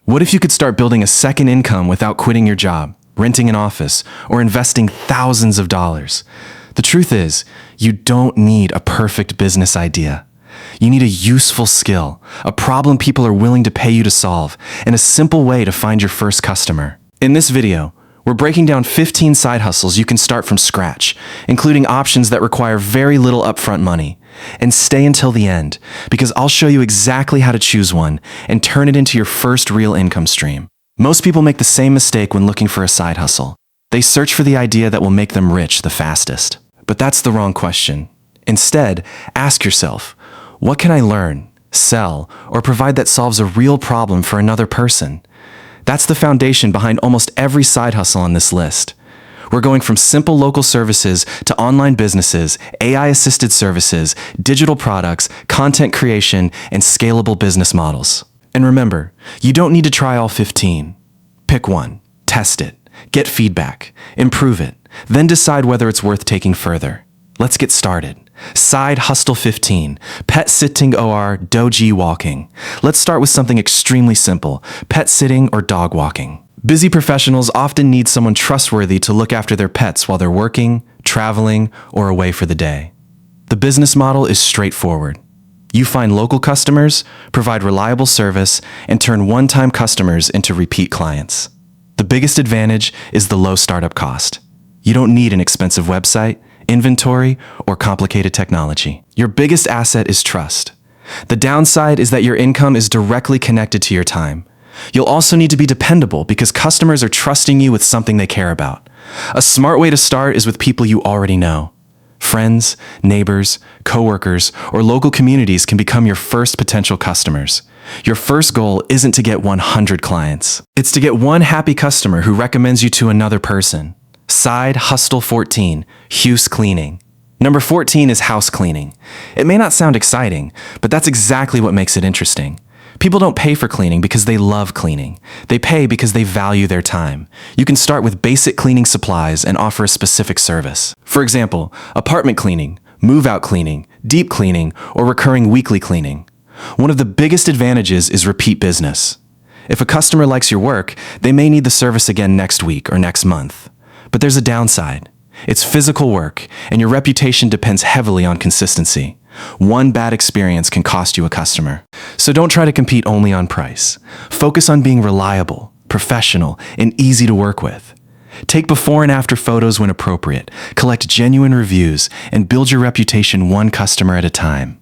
What if you could start building a second income without quitting your job, renting an office, or investing thousands of dollars? The truth is, you don't need a perfect business idea. You need a useful skill, a problem people are willing to pay you to solve, and a simple way to find your first customer. In this video, we're breaking down 15 side hustles you can start from scratch, including options that require very little upfront money. And stay until the end, because I'll show you exactly how to choose one and turn it into your first real income stream. Most people make the same mistake when looking for a side hustle. They search for the idea that will make them rich the fastest. But that's the wrong question. Instead, ask yourself, what can I learn, sell, or provide that solves a real problem for another person? That's the foundation behind almost every side hustle on this list. We're going from simple local services to online businesses, AI-assisted services, digital products, content creation, and scalable business models. And remember, you don't need to try all 15. Pick one, test it, get feedback, improve it, then decide whether it's worth taking further. Let's get started. Side Hustle 15, Pet Sitting or Doji Walking. Let's start with something extremely simple, pet sitting or dog walking. Busy professionals often need someone trustworthy to look after their pets while they're working, traveling, or away for the day. The business model is straightforward. You find local customers, provide reliable service, and turn one-time customers into repeat clients. The biggest advantage is the low startup cost. You don't need an expensive website, inventory, or complicated technology. Your biggest asset is trust. The downside is that your income is directly connected to your time. You'll also need to be dependable because customers are trusting you with something they care about. A smart way to start is with people you already know. Friends, neighbors, coworkers, or local communities can become your first potential customers. Your first goal isn't to get 100 clients. It's to get one happy customer who recommends you to another person. Side Hustle 14, House Cleaning. Number 14 is house cleaning. It may not sound exciting, but that's exactly what makes it interesting. People don't pay for cleaning because they love cleaning. They pay because they value their time. You can start with basic cleaning supplies and offer a specific service. For example, apartment cleaning, move-out cleaning, deep cleaning, or recurring weekly cleaning. One of the biggest advantages is repeat business. If a customer likes your work, they may need the service again next week or next month. But there's a downside. It's physical work, and your reputation depends heavily on consistency. One bad experience can cost you a customer. So don't try to compete only on price. Focus on being reliable, professional, and easy to work with. Take before and after photos when appropriate, collect genuine reviews, and build your reputation one customer at a time.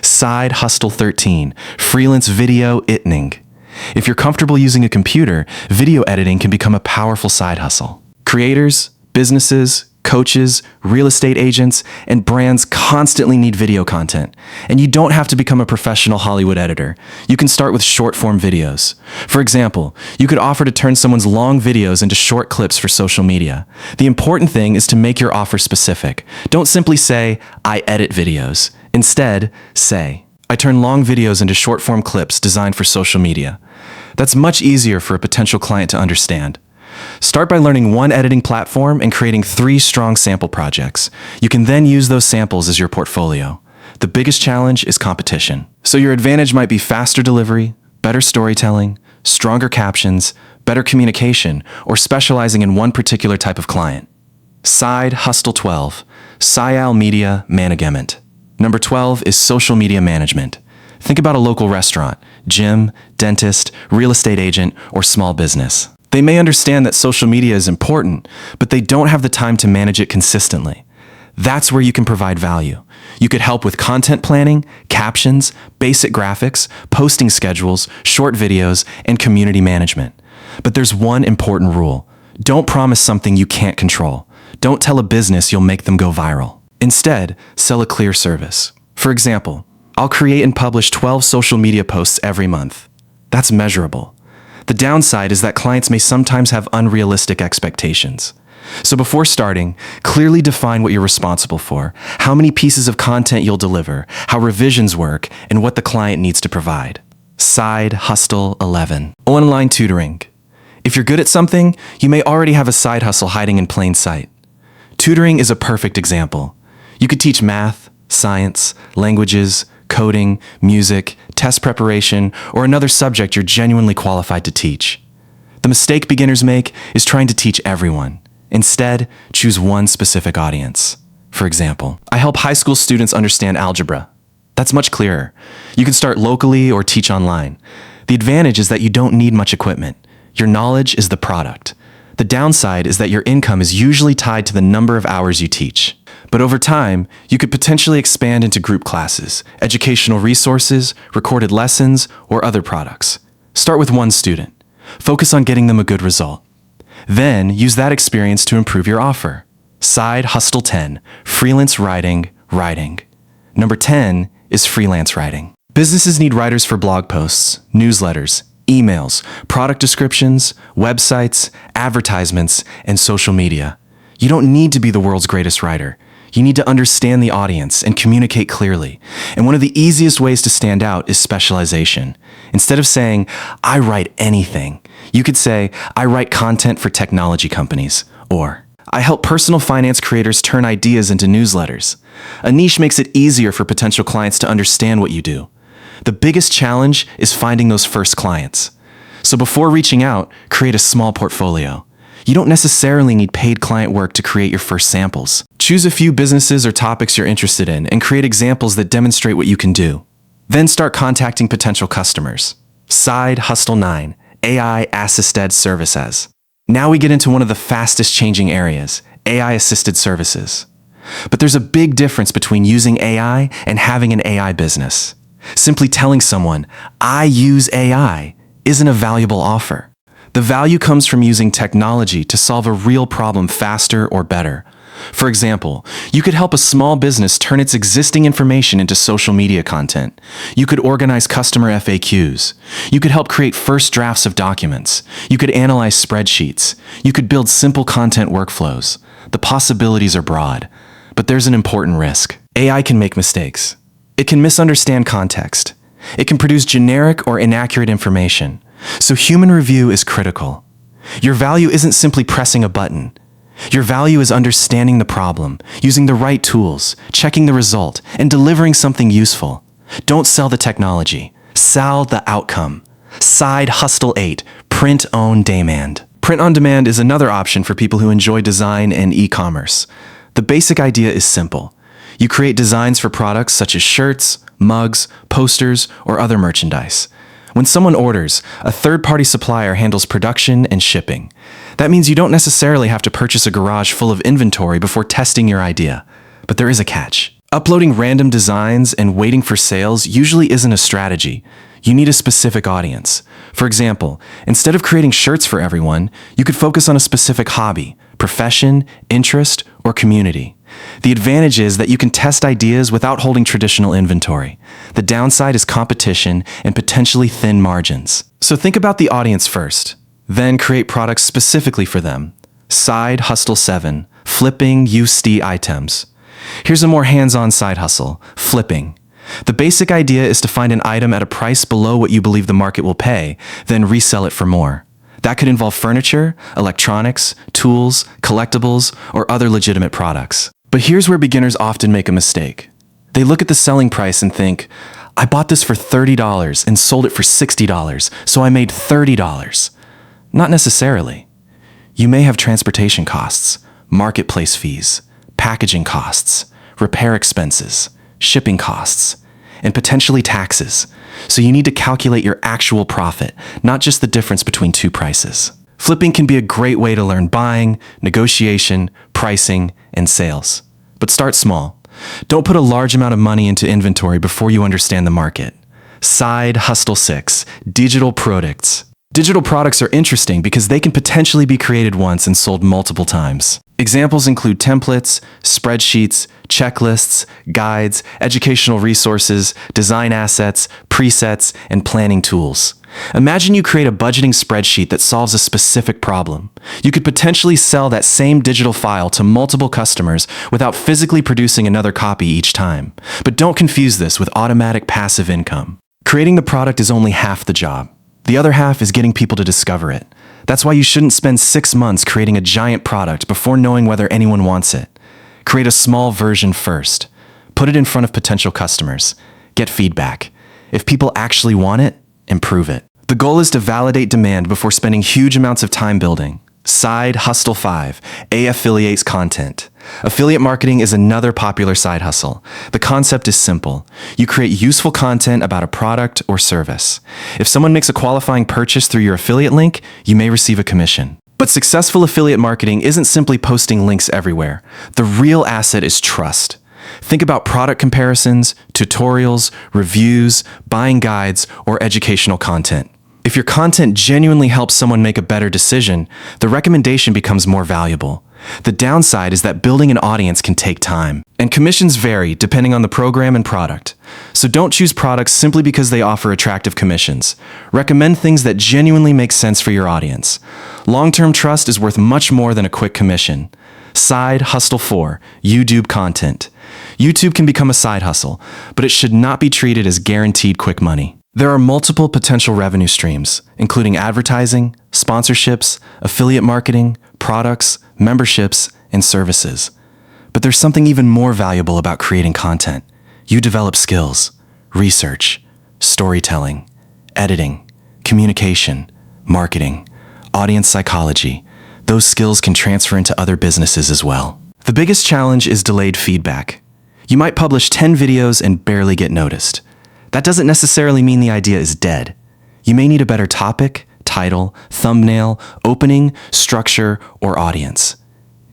Side Hustle 13, Freelance Video Editing. If you're comfortable using a computer, video editing can become a powerful side hustle. Creators, businesses, coaches, real estate agents, and brands constantly need video content. And you don't have to become a professional Hollywood editor. You can start with short-form videos. For example, you could offer to turn someone's long videos into short clips for social media. The important thing is to make your offer specific. Don't simply say, "I edit videos." Instead, say, "I turn long videos into short-form clips designed for social media." That's much easier for a potential client to understand. Start by learning one editing platform and creating 3 strong sample projects. You can then use those samples as your portfolio. The biggest challenge is competition. So your advantage might be faster delivery, better storytelling, stronger captions, better communication, or specializing in one particular type of client. Side Hustle 12, Social Media Management. Number 12 is social media management. Think about a local restaurant, gym, dentist, real estate agent, or small business. They may understand that social media is important, but they don't have the time to manage it consistently. That's where you can provide value. You could help with content planning, captions, basic graphics, posting schedules, short videos, and community management. But there's one important rule. Don't promise something you can't control. Don't tell a business you'll make them go viral. Instead, sell a clear service. For example, I'll create and publish 12 social media posts every month. That's measurable. The downside is that clients may sometimes have unrealistic expectations. So before starting, clearly define what you're responsible for, how many pieces of content you'll deliver, how revisions work, and what the client needs to provide. Side Hustle 11. Online tutoring. If you're good at something, you may already have a side hustle hiding in plain sight. Tutoring is a perfect example. You could teach math, science, languages, coding, music, test preparation, or another subject you're genuinely qualified to teach. The mistake beginners make is trying to teach everyone. Instead, choose one specific audience. For example, I help high school students understand algebra. That's much clearer. You can start locally or teach online. The advantage is that you don't need much equipment. Your knowledge is the product. The downside is that your income is usually tied to the number of hours you teach. But over time, you could potentially expand into group classes, educational resources, recorded lessons, or other products. Start with one student. Focus on getting them a good result. Then use that experience to improve your offer. Side Hustle 10, Freelance Writing. Number 10 is freelance writing. Businesses need writers for blog posts, newsletters, emails, product descriptions, websites, advertisements, and social media. You don't need to be the world's greatest writer. You need to understand the audience and communicate clearly. And one of the easiest ways to stand out is specialization. Instead of saying, I write anything, you could say, I write content for technology companies, or I help personal finance creators turn ideas into newsletters. A niche makes it easier for potential clients to understand what you do. The biggest challenge is finding those first clients. So before reaching out, create a small portfolio. You don't necessarily need paid client work to create your first samples. Choose a few businesses or topics you're interested in and create examples that demonstrate what you can do. Then start contacting potential customers. Side Hustle 9, AI Assisted Services. Now we get into one of the fastest changing areas, AI-assisted services. But there's a big difference between using AI and having an AI business. Simply telling someone, I use AI, isn't a valuable offer. The value comes from using technology to solve a real problem faster or better. For example, you could help a small business turn its existing information into social media content. You could organize customer FAQs. You could help create first drafts of documents. You could analyze spreadsheets. You could build simple content workflows. The possibilities are broad, but there's an important risk. AI can make mistakes. It can misunderstand context. It can produce generic or inaccurate information. So human review is critical. Your value isn't simply pressing a button. Your value is understanding the problem, using the right tools, checking the result, and delivering something useful. Don't sell the technology. Sell the outcome. Side Hustle 8, Print on Demand. Print on demand is another option for people who enjoy design and e-commerce. The basic idea is simple. You create designs for products such as shirts, mugs, posters, or other merchandise. When someone orders, a third-party supplier handles production and shipping. That means you don't necessarily have to purchase a garage full of inventory before testing your idea. But there is a catch. Uploading random designs and waiting for sales usually isn't a strategy. You need a specific audience. For example, instead of creating shirts for everyone, you could focus on a specific hobby, profession, interest, or community. The advantage is that you can test ideas without holding traditional inventory. The downside is competition and potentially thin margins. So think about the audience first, then create products specifically for them. Side Hustle 7, Flipping USD items. Here's a more hands-on side hustle, flipping. The basic idea is to find an item at a price below what you believe the market will pay, then resell it for more. That could involve furniture, electronics, tools, collectibles, or other legitimate products. But here's where beginners often make a mistake. They look at the selling price and think, I bought this for $30 and sold it for $60, so I made $30. Not necessarily. You may have transportation costs, marketplace fees, packaging costs, repair expenses, shipping costs, and potentially taxes. So you need to calculate your actual profit, not just the difference between two prices. Flipping can be a great way to learn buying, negotiation, pricing, and sales. But start small. Don't put a large amount of money into inventory before you understand the market. Side Hustle 6, Digital Products. Digital products are interesting because they can potentially be created once and sold multiple times. Examples include templates, spreadsheets, checklists, guides, educational resources, design assets, presets, and planning tools. Imagine you create a budgeting spreadsheet that solves a specific problem. You could potentially sell that same digital file to multiple customers without physically producing another copy each time. But don't confuse this with automatic passive income. Creating the product is only half the job. The other half is getting people to discover it. That's why you shouldn't spend 6 months creating a giant product before knowing whether anyone wants it. Create a small version first. Put it in front of potential customers. get feedback. If people actually want it, improve it. The goal is to validate demand before spending huge amounts of time building. Side Hustle 5, affiliates content. Affiliate marketing is another popular side hustle. The concept is simple. You create useful content about a product or service. If someone makes a qualifying purchase through your affiliate link, you may receive a commission. But successful affiliate marketing isn't simply posting links everywhere. The real asset is trust. Think about product comparisons, tutorials, reviews, buying guides, or educational content. If your content genuinely helps someone make a better decision, the recommendation becomes more valuable. The downside is that building an audience can take time, and commissions vary depending on the program and product. So don't choose products simply because they offer attractive commissions. Recommend things that genuinely make sense for your audience. Long-term trust is worth much more than a quick commission. Side Hustle 4, YouTube content. YouTube can become a side hustle, but it should not be treated as guaranteed quick money. There are multiple potential revenue streams, including advertising, sponsorships, affiliate marketing, products, memberships, and services. But there's something even more valuable about creating content. You develop skills, research, storytelling, editing, communication, marketing, audience psychology. Those skills can transfer into other businesses as well. The biggest challenge is delayed feedback. You might publish 10 videos and barely get noticed. That doesn't necessarily mean the idea is dead. You may need a better topic, title, thumbnail, opening, structure, or audience.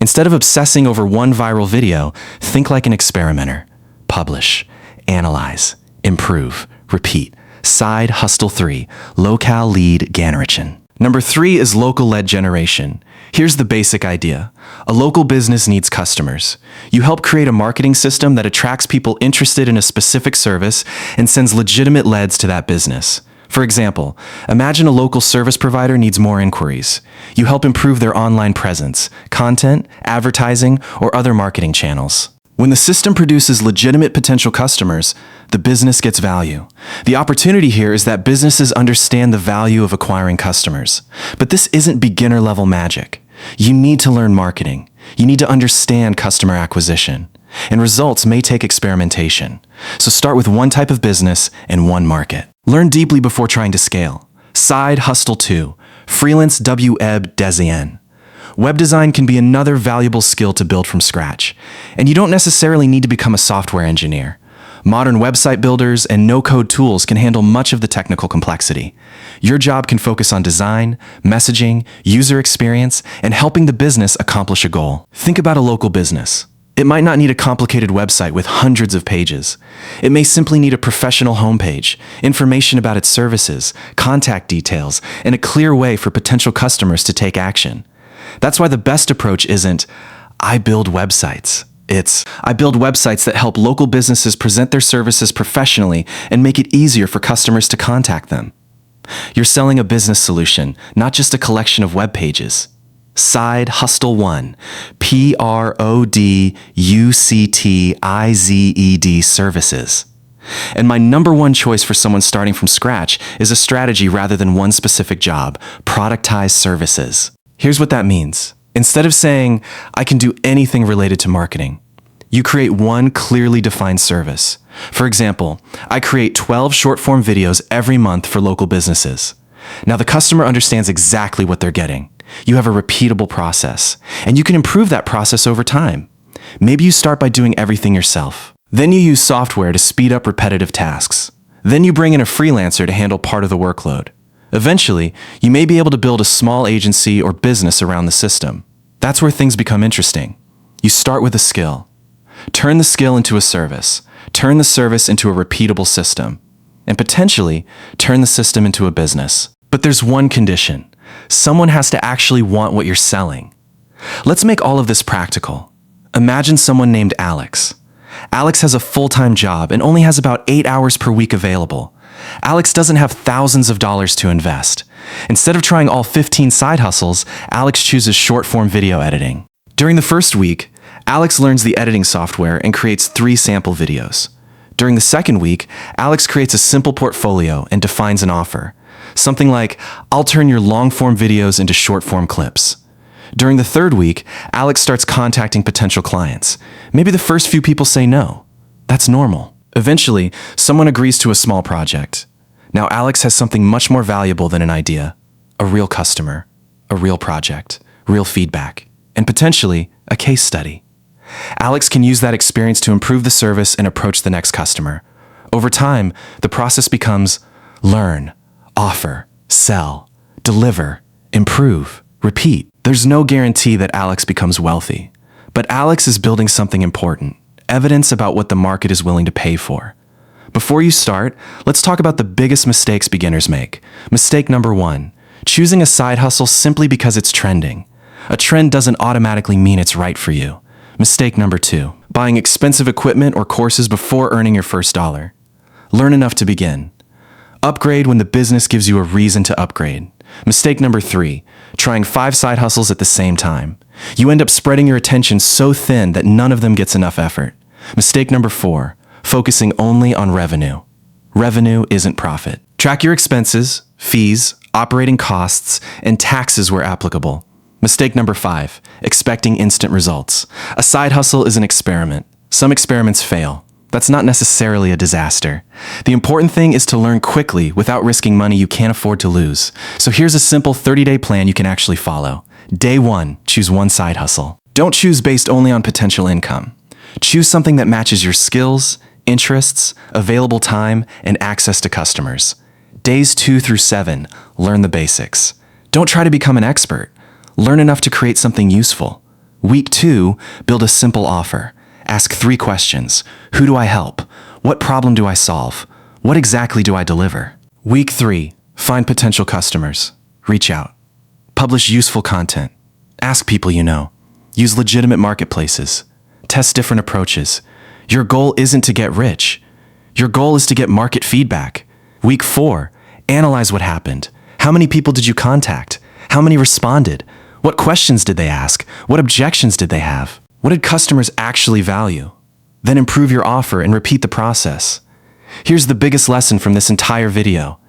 Instead of obsessing over one viral video, think like an experimenter. Publish, analyze, improve, repeat. Side Hustle 3, Locale Lead Generation. Number 3 is local lead generation. Here's the basic idea. A local business needs customers. You help create a marketing system that attracts people interested in a specific service and sends legitimate leads to that business. For example, imagine a local service provider needs more inquiries. You help improve their online presence, content, advertising, or other marketing channels. When the system produces legitimate potential customers, the business gets value. The opportunity here is that businesses understand the value of acquiring customers. But this isn't beginner-level magic. You need to learn marketing. You need to understand customer acquisition. And results may take experimentation. So start with one type of business and one market. Learn deeply before trying to scale. Side Hustle 2, Freelance web design. Web design can be another valuable skill to build from scratch. And you don't necessarily need to become a software engineer. Modern website builders and no-code tools can handle much of the technical complexity. Your job can focus on design, messaging, user experience, and helping the business accomplish a goal. Think about a local business. It might not need a complicated website with hundreds of pages. It may simply need a professional homepage, information about its services, contact details, and a clear way for potential customers to take action. That's why the best approach isn't, I build websites. It's, I build websites that help local businesses present their services professionally and make it easier for customers to contact them. You're selling a business solution, not just a collection of web pages. Side Hustle 1, PRODUCTIZED services. And my number one choice for someone starting from scratch is a strategy rather than one specific job, productized services. Here's what that means. Instead of saying, I can do anything related to marketing, you create one clearly defined service. For example, I create 12 short-form videos every month for local businesses. Now the customer understands exactly what they're getting. You have a repeatable process, and you can improve that process over time. Maybe you start by doing everything yourself. Then you use software to speed up repetitive tasks. Then you bring in a freelancer to handle part of the workload. Eventually, you may be able to build a small agency or business around the system. That's where things become interesting. You start with a skill. Turn the skill into a service. Turn the service into a repeatable system. And potentially, turn the system into a business. But there's one condition. Someone has to actually want what you're selling. Let's make all of this practical. Imagine someone named Alex. Alex has a full-time job and only has about 8 hours per week available. Alex doesn't have thousands of dollars to invest. Instead of trying all 15 side hustles, Alex chooses short-form video editing. During the first week, Alex learns the editing software and creates 3 sample videos. During the second week, Alex creates a simple portfolio and defines an offer. Something like, I'll turn your long-form videos into short-form clips. During the third week, Alex starts contacting potential clients. Maybe the first few people say no. That's normal. Eventually, someone agrees to a small project. Now Alex has something much more valuable than an idea: a real customer, a real project, real feedback, and potentially a case study. Alex can use that experience to improve the service and approach the next customer. Over time, the process becomes learn, offer, sell, deliver, improve, repeat. There's no guarantee that Alex becomes wealthy, but Alex is building something important: evidence about what the market is willing to pay for. Before you start, let's talk about the biggest mistakes beginners make. Mistake number 1, choosing a side hustle simply because it's trending. A trend doesn't automatically mean it's right for you. Mistake number 2, buying expensive equipment or courses before earning your first dollar. Learn enough to begin. Upgrade when the business gives you a reason to upgrade. Mistake number 3, trying 5 side hustles at the same time. You end up spreading your attention so thin that none of them gets enough effort. Mistake number 4, focusing only on revenue. Revenue isn't profit. Track your expenses, fees, operating costs, and taxes where applicable. Mistake number 5, expecting instant results. A side hustle is an experiment. Some experiments fail. That's not necessarily a disaster. The important thing is to learn quickly without risking money you can't afford to lose. So here's a simple 30-day plan you can actually follow. Day 1, choose one side hustle. Don't choose based only on potential income. Choose something that matches your skills, interests, available time, and access to customers. Days 2 through 7, learn the basics. Don't try to become an expert. Learn enough to create something useful. Week 2, build a simple offer. Ask 3 questions. Who do I help? What problem do I solve? What exactly do I deliver? Week 3, find potential customers. Reach out. Publish useful content. Ask people you know. Use legitimate marketplaces. Test different approaches. Your goal isn't to get rich. Your goal is to get market feedback. Week 4, analyze what happened. How many people did you contact? How many responded? What questions did they ask? What objections did they have? What did customers actually value? Then improve your offer and repeat the process. Here's the biggest lesson from this entire video.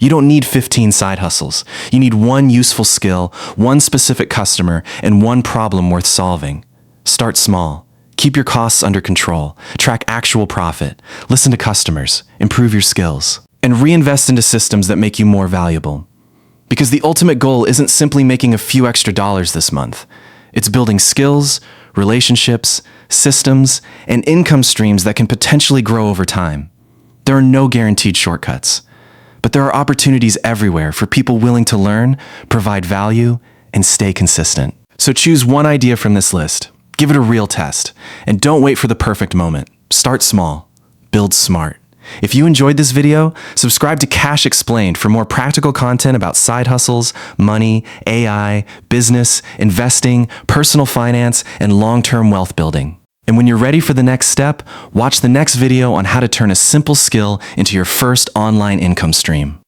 You don't need 15 side hustles. You need one useful skill, one specific customer, and one problem worth solving. Start small. Keep your costs under control. Track actual profit. Listen to customers. Improve your skills. And reinvest into systems that make you more valuable. Because the ultimate goal isn't simply making a few extra dollars this month. It's building skills, relationships, systems, and income streams that can potentially grow over time. There are no guaranteed shortcuts, but there are opportunities everywhere for people willing to learn, provide value, and stay consistent. So choose one idea from this list, give it a real test, and don't wait for the perfect moment. Start small, build smart. If you enjoyed this video, subscribe to Cash Explained for more practical content about side hustles, money, AI, business, investing, personal finance, and long-term wealth building. And when you're ready for the next step, watch the next video on how to turn a simple skill into your first online income stream.